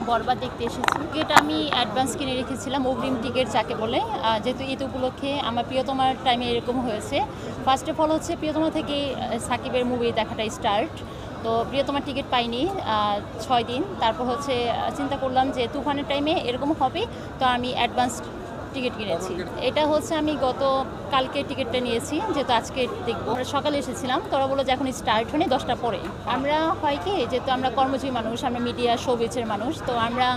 বরবাদ দেখতে এসেছি। টিকিট আমি অ্যাডভান্স কিনে রেখেছিলাম, অগ্রিম টিকিট যাকে বলে। যেহেতু ঈদ উপলক্ষে আমার প্রিয়তমার টাইমে এরকম হয়েছে। ফার্স্ট অফ অল হচ্ছে প্রিয়তমা থেকে সাকিবের মুভি দেখাটা স্টার্ট। তো প্রিয়তমার টিকিট পাইনি 6 দিন। তারপর হচ্ছে চিন্তা করলাম যে তুফানের টাইমে এরকম হবে, তো আমি অ্যাডভান্স টিকিট কিনেছি। এটা হচ্ছে আমি গত কালকে টিকিটটা নিয়েছি, যেহেতু আজকে দেখবো। আমরা সকালে এসেছিলাম, তোরা বলো যে এখন স্টার্ট হয়নি, 10টার পরে। আমরা হয় কি, যেহেতু আমরা কর্মজীবী মানুষ, আমরা মিডিয়া শোবিজের মানুষ, তো আমরা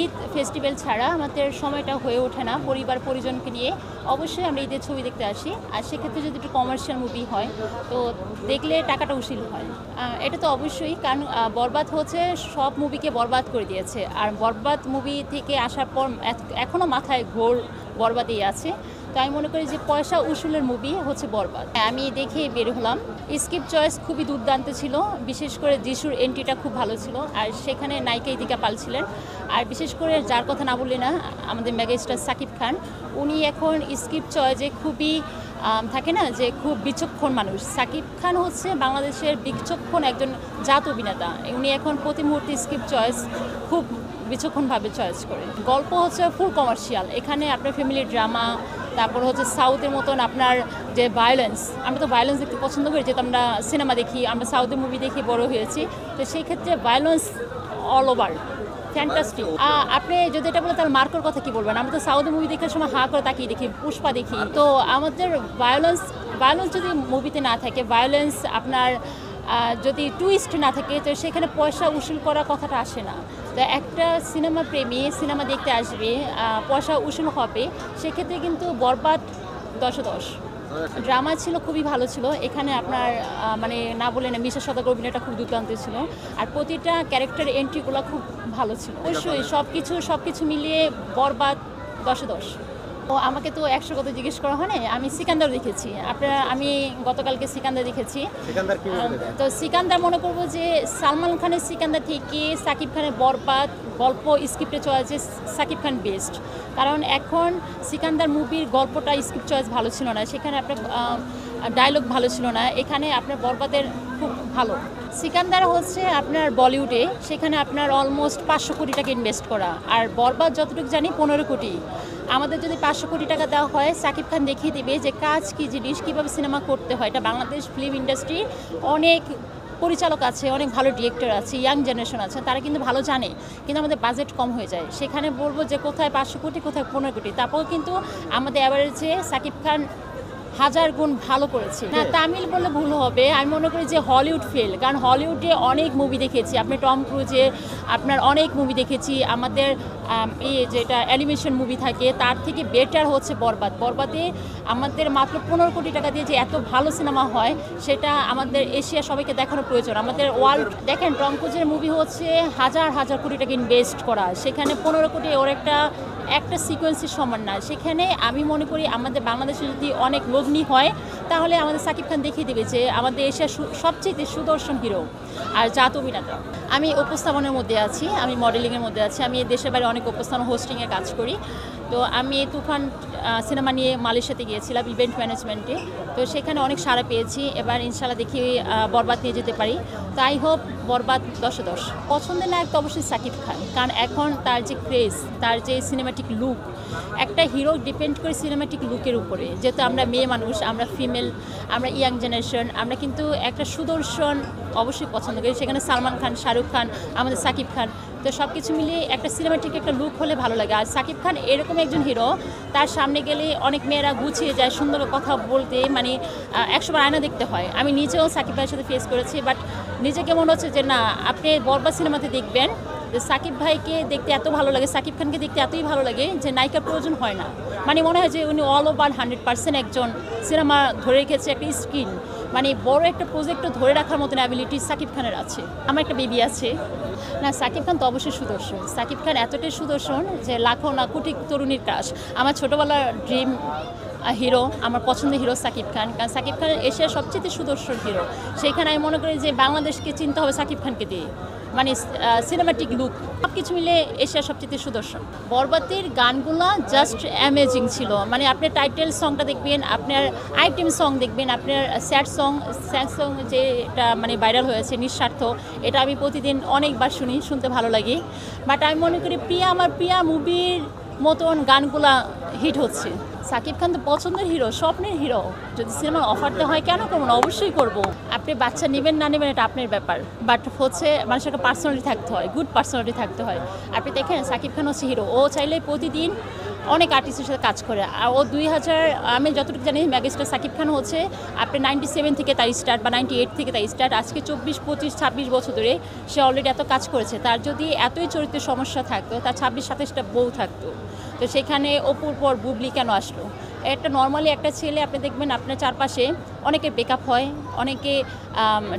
ঈদ ফেস্টিভ্যাল ছাড়া আমাদের সময়টা হয়ে ওঠে না পরিবার পরিজনকে নিয়ে। অবশ্যই আমরা ঈদের ছবি দেখতে আসি, আর সেক্ষেত্রে যদি একটু কমার্শিয়াল মুভি হয় তো দেখলে টাকাটা উসিল হয়। এটা তো অবশ্যই, কারণ বরবাদ হচ্ছে সব মুভিকে বরবাদ করে দিয়েছে। আর বরবাদ মুভি থেকে আসার পর এখনও মাথায় ঘোর বরবাদই আছে। তো আমি মনে করি যে পয়সা উসুলের মুভি হচ্ছে বরবাদ। আমি দেখে বের হলাম। স্ক্রিপ্ট চয়েস খুবই দুর্দান্ত ছিল, বিশেষ করে যিশুর এন্ট্রিটা খুব ভালো ছিল, আর সেখানে নায়িকা ইদিকা পাল ছিলেন। আর বিশেষ করে যার কথা না বললে না, আমাদের মেগাস্টার সাকিব খান। উনি এখন স্ক্রিপ্ট চয়েসে খুবই থাকে না যে খুব বিচক্ষণ মানুষ। সাকিব খান হচ্ছে বাংলাদেশের বিচক্ষণ একজন জাত অভিনেতা। উনি এখন প্রতি মুহূর্তে স্ক্রিপ্ট চয়েস খুব বিচক্ষণভাবে চয়েস করে। গল্প হচ্ছে ফুল কমার্শিয়াল, এখানে আপনার ফ্যামিলি ড্রামা, তারপর হচ্ছে সাউথের মতন আপনার যে ভায়োলেন্স। আমরা তো ভায়োলেন্স দেখতে পছন্দ করি, যেহেতু আমরা সিনেমা দেখি, আমরা সাউথের মুভি দেখে বড় হয়েছি। তো সেই ক্ষেত্রে ভায়োলেন্স অল ওভার ফ্যান্টাস্টিক। আপনি যদি এটা বলে তাহলে মার্কোর কথা কি বলবেন? আমরা তো সাউথের মুভি দেখার সময় হা করে তাকিয়ে দেখি, পুষ্পা দেখি। তো আমাদের ভায়োলেন্স যদি মুভিতে না থাকে, ভায়োলেন্স আপনার যদি টুইস্ট না থাকে, তো সেখানে পয়সা উসুল করার কথাটা আসে না। তো একটা সিনেমা প্রেমী সিনেমা দেখতে আসবে, পয়সা উসুল হবে, সেক্ষেত্রে কিন্তু বরবাদ 10-এ 10। ড্রামা ছিল, খুবই ভালো ছিল। এখানে আপনার মানে না বলে না, মিশা সওদাগর অভিনয়টা খুব দুর্দান্ত ছিল, আর প্রতিটা ক্যারেক্টার এন্ট্রিগুলো খুব ভালো ছিল। অবশ্যই সব কিছু মিলিয়ে বরবাদ 10-এ 10। ও আমাকে তো 100 কথা জিজ্ঞেস করা হয় না। আমি সিকান্দার দেখেছি, আমি গতকালকে সিকান্দার দেখেছি। তো সিকান্দার মনে করবো যে সালমান খানের সিকান্দার থেকে সাকিব খানের বরবাদ গল্প স্ক্রিপ্টে চয়েছে সাকিব খান বেস্ট। কারণ এখন সিকান্দার মুভির গল্পটা স্ক্রিপ্ট চয়েস ভালো ছিল না, সেখানে আপনার ডায়লগ ভালো ছিল না। এখানে আপনার বরবাদের খুব ভালো। সিকান্দার হচ্ছে আপনার বলিউডে, সেখানে আপনার অলমোস্ট 500 কোটি টাকা ইনভেস্ট করা, আর বরবাদ যতটুকু জানি 15 কোটি। আমাদের যদি 500 কোটি টাকা দেওয়া হয়, সাকিব খান দেখিয়ে দেবে যে কাজ কী জিনিস, কীভাবে সিনেমা করতে হয়। এটা বাংলাদেশ ফিল্ম ইন্ডাস্ট্রি অনেক পরিচালক আছে, অনেক ভালো ডিরেক্টর আছে, ইয়াং জেনারেশন আছে, তারা কিন্তু ভালো জানে, কিন্তু আমাদের বাজেট কম হয়ে যায়। সেখানে বলবো যে কোথায় 500 কোটি, কোথায় 15 কোটি। তারপর কিন্তু আমাদের অ্যাভারেজে সাকিব খান 1000 গুণ ভালো করেছে। না, তামিল বললে ভুল হবে। আমি মনে করি যে হলিউড ফেল, কারণ হলিউডে অনেক মুভি দেখেছি, আপনি টম ক্রুজের আপনার অনেক মুভি দেখেছি। আমাদের যেটা অ্যানিমেশন মুভি থাকে, তার থেকে বেটার হচ্ছে বরবাদে আমাদের মাত্র 15 কোটি টাকা দিয়ে যে এত ভালো সিনেমা হয়, সেটা আমাদের এশিয়া সবাইকে দেখানোর প্রয়োজন। আমাদের ওয়ার্ল্ড দেখেন, টম ক্রুজের মুভি হচ্ছে হাজার কোটি টাকা ইনভেস্ট করা, সেখানে 15 কোটি ওর একটা সিকোয়েন্সের সমান না। সেখানে আমি মনে করি আমাদের বাংলাদেশে যদি অনেক লগ্নি হয়, তাহলে আমাদের সাকিব খান দেখিয়ে দেবে যে আমাদের এশিয়ার সবচেয়ে সুদর্শন হিরো আর জাত অভিনেতা। আমি উপস্থাপনের মধ্যে আছি, আমি মডেলিংয়ের মধ্যে আছি, আমি দেশের বাইরে অনেক উপস্থাপন হোস্টিংয়ে কাজ করি। তো আমি তুফান সিনেমা নিয়ে মালয়েশিয়াতে গিয়েছিলাম ইভেন্ট ম্যানেজমেন্টে। তো সেখানে অনেক সাড়া পেয়েছি। এবার ইনশাল্লাহ দেখি বরবাদ নিয়ে যেতে পারি। তো আই হোপ বরবাদ 10-এ 10। পছন্দের নায়ক তো অবশ্যই সাকিব খান, কারণ এখন তার যে ক্রেজ, তার যে সিনেমাটিক লুক, একটা হিরো ডিপেন্ড করে সিনেমাটিক লুকের উপরে। যেহেতু আমরা মেয়ে মানুষ, আমরা ফিমেল, আমরা ইয়াং জেনারেশন, আমরা কিন্তু একটা সুদর্শন অবশ্যই পছন্দ করি। সেখানে সালমান খান, শাহরুখ খান, আমাদের সাকিব খান। তো সব কিছু মিলিয়ে একটা সিনেমাটিক একটা লুক হলে ভালো লাগে। আর সাকিব খান এরকম একজন হিরো, তার সামনে গেলে অনেক মেয়েরা গুছিয়ে যায়, সুন্দর কথা বলতে, মানে 100 বার আয়না দেখতে হয়। আমি নিজেও সাকিব ভাইয়ের সাথে ফেস করেছি, বাট নিজেকে মনে হচ্ছে যে না, আপনি বরবাদ সিনেমাতে দেখবেন যে সাকিব ভাইকে দেখতে এত ভালো লাগে, সাকিব খানকে দেখতে এতই ভালো লাগে যে নায়িকার প্রয়োজন হয় না। মানে মনে হয় যে উনি অল ওভার 100% একজন সিনেমা ধরে রেখেছে, একটা স্ক্রিন, মানে বড় একটা প্রজেক্টও ধরে রাখার মতন অ্যাবিলিটি সাকিব খানের আছে। আমার একটা বেবি আছে। না, সাকিব খান তো অবশ্যই সুদর্শন। সাকিব খান এতটাই সুদর্শন যে লাখো না কোটি তরুণীর ক্রাশ। আমার ছোটোবেলার ড্রিম হিরো, আমার পছন্দের হিরো সাকিব খান, কারণ সাকিব খান এশিয়ার সবচেয়ে সুদর্শন হিরো। সেইখানে আমি মনে করি যে বাংলাদেশকে চিনতে হবে সাকিব খানকে দিয়ে। মানে সিনেমাটিক লুক সব কিছু মিলে এশিয়ার সবচেয়ে সুদর্শন। বরবাদের গানগুলো জাস্ট অ্যামেজিং ছিল। মানে আপনার টাইটেল সংটা দেখবেন, আপনার আইটেম সং দেখবেন, আপনার স্যাড সং যেটা মানে ভাইরাল হয়েছে নিঃস্বার্থ, এটা আমি প্রতিদিন অনেকবার শুনতে ভালো লাগে। বাট আমি মনে করি প্রিয়া আমার প্রিয়া মুভির মতন গানগুলা হিট হচ্ছে। সাকিব খান তো পছন্দের হিরো, স্বপ্নের হিরো। যদি সিনেমার অফারটা হয় কেন করবো না, অবশ্যই করব। আপনি বাচ্চা নেবেন না নেবেন এটা আপনার ব্যাপার, বাট হচ্ছে মানুষের একটা পার্সোনালিটি থাকতে হয়, গুড পার্সোনালিটি থাকতে হয়। আপনি দেখেন সাকিব খান হচ্ছে হিরো, ও চাইলে প্রতিদিন অনেক আর্টিস্টের সাথে কাজ করে। আর ও 2000 আমি যতটুকু জানি মেগাস্টার সাকিব খান হচ্ছে আপনি 97 থেকে তার স্টার্ট বা 98 থেকে তার স্টার্ট, আজকে 24, 25, 26 বছর ধরে সে অলরেডি এত কাজ করেছে। তার যদি এতই চরিত্রের সমস্যা থাকতো, তার 26, 27টা বউ থাকতো, তো সেখানে অপুর পর বুবলি কেন আসলো? একটা নর্মালি একটা ছেলে আপনি দেখবেন আপনার চারপাশে অনেকে ব্রেকআপ হয়, অনেকে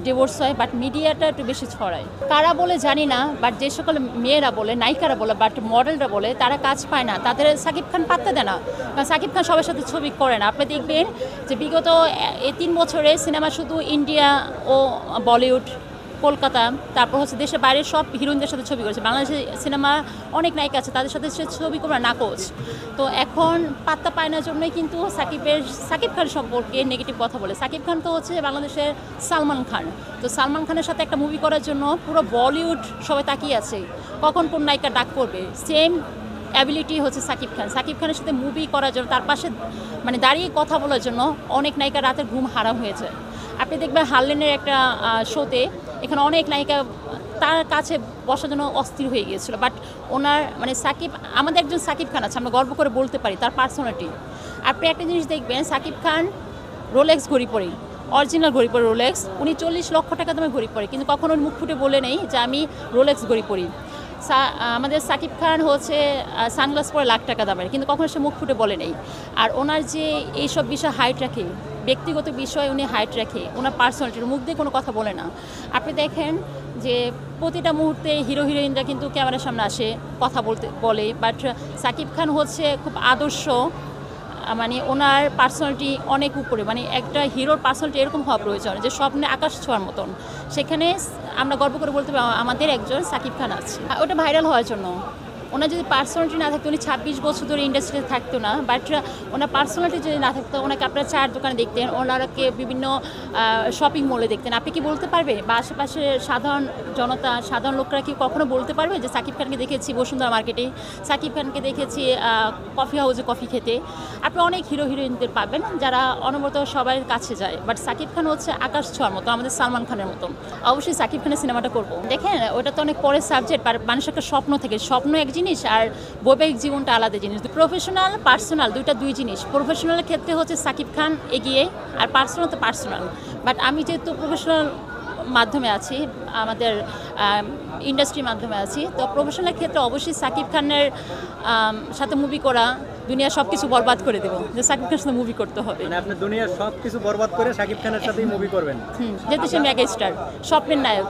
ডিভোর্স হয়, বাট মিডিয়াটা একটু বেশি ছড়ায়। কারা বলে জানি না, বাট যে সকল মেয়েরা বলে, নায়িকারা বলে, বাট মডেলরা বলে তারা কাজ পায় না, তাদের সাকিব খান পাত্তা দেয় না। কারণ সাকিব খান সবার সাথে ছবি করে না। আপনি দেখবেন যে বিগত 3 বছরে সিনেমা শুধু ইন্ডিয়া ও বলিউড, কলকাতা, তারপর হচ্ছে দেশের বাইরের সব হিরোইনদের সাথে ছবি করেছে। বাংলাদেশের সিনেমা অনেক নায়িকা আছে, তাদের সাথে সে ছবি করবে না কোচ। তো এখন পাত্তা পায় না জন্যই কিন্তু সাকিব খান সম্পর্কে নেগেটিভ কথা বলে। সাকিব খান তো হচ্ছে বাংলাদেশের সালমান খান, তো সালমান খানের সাথে একটা মুভি করার জন্য পুরো বলিউড সবাই তাকিয়ে আছে কখন কোন নায়িকা ডাক করবে। সেম অ্যাবিলিটি হচ্ছে সাকিব খান। সাকিব খানের সাথে মুভি করার জন্য, তার পাশে মানে দাঁড়িয়ে কথা বলার জন্য অনেক নায়িকা রাতের ঘুম হারাম হয়ে যায়। আপনি দেখবেন হারলেনের একটা শোতে এখানে অনেক নায়িকা তার কাছে বসার জন্য অস্থির হয়ে গিয়েছিল। বাট ওনার মানে সাকিব, আমাদের একজন সাকিব খান আছে, আমরা গর্ব করে বলতে পারি তার পার্সোনালিটি। আপনি একটা জিনিস দেখবেন, সাকিব খান রোলেক্স ঘড়ি পরে, অরিজিনাল ঘড়ি পরে রোলেক্স, উনি 40 লক্ষ টাকা দামে ঘড়ি পরে, কিন্তু কখনো মুখ ফুটে বলে নেই যে আমি রোলেক্স ঘড়ি পরি। আমাদের সাকিব খান হচ্ছে সানগ্লাস পরে লাখ টাকা দামের, কিন্তু কখনো সে মুখ ফুটে বলে নেই। আর ওনার যে এইসব বিষয় হাইট রাখে, ব্যক্তিগত বিষয়ে উনি হাইট রাখে, ওনার পার্সোনালিটির মুখ দিয়ে কোনো কথা বলে না। আপনি দেখেন যে প্রতিটা মুহূর্তে হিরো হিরোইনরা কিন্তু ক্যামেরার সামনে আসে, কথা বলে, বাট সাকিব খান হচ্ছে খুব আদর্শ। মানে ওনার পার্সোনালিটি অনেক উপরে, মানে একটা হিরোর পার্সোনালিটি এরকম হওয়া প্রয়োজন যে স্বপ্নে আকাশ ছোঁয়ার মতন। সেখানে আমরা গর্ব করে বলতে পারি আমাদের একজন সাকিব খান আছে। ওটা ভাইরাল হওয়ার জন্য। ওনার যদি পার্সোনালিটি না থাকতো, উনি 26 বছর ধরে ইন্ডাস্ট্রিতে থাকতো না। বাট ওনার পার্সোনালিটি যদি না থাকতো, ওনাকে আপনারা চায়ের দোকানে দেখতেন, ওনারাকে বিভিন্ন শপিং মলে দেখতেন। আপনি কি বলতে পারবে, বা আশেপাশে সাধারণ জনতা, সাধারণ লোকরা কি কখনো বলতে পারবে যে সাকিব খানকে দেখেছি বসুন্ধরা মার্কেটে, সাকিব খানকে দেখেছি কফি হাউসে কফি খেতে? আপনি অনেক হিরো হিরোইনদের পাবেন যারা অনবরত সবার কাছে যায়, বাট সাকিব খান হচ্ছে আকাশ ছোঁয়ার মতো, আমাদের সালমান খানের মতো। অবশ্যই সাকিব খানের সিনেমাটা করবো। দেখেন ওটা তো অনেক পরের সাবজেক্ট, মানুষের একটা স্বপ্ন থেকে, স্বপ্ন এক জিনিস আর বৈবাহিক জীবনটা আলাদা জিনিস। প্রফেশনাল পার্সোনাল দুই জিনিস। প্রফেশনালের ক্ষেত্রে হচ্ছে সাকিব খান এগিয়ে, আর পার্সোনাল তো পার্সোনাল। বাট আমি যেহেতু প্রফেশনাল মাধ্যমে আছি, আমাদের ইন্ডাস্ট্রির মাধ্যমে আছি, তো প্রফেশনাল ক্ষেত্রে অবশ্যই সাকিব খানের সাথে মুভি করা দুনিয়া সব কিছু বরবাদ করে দেবো, যে সাকিব খানের সাথে মুভি করতে হবে। মানে আপনি দুনিয়ার সব কিছু বরবাদ করে সাকিব খানের সাথেই মুভি করবেন? যেহেতু সে মেগা স্টার, স্বপ্নের নায়ক।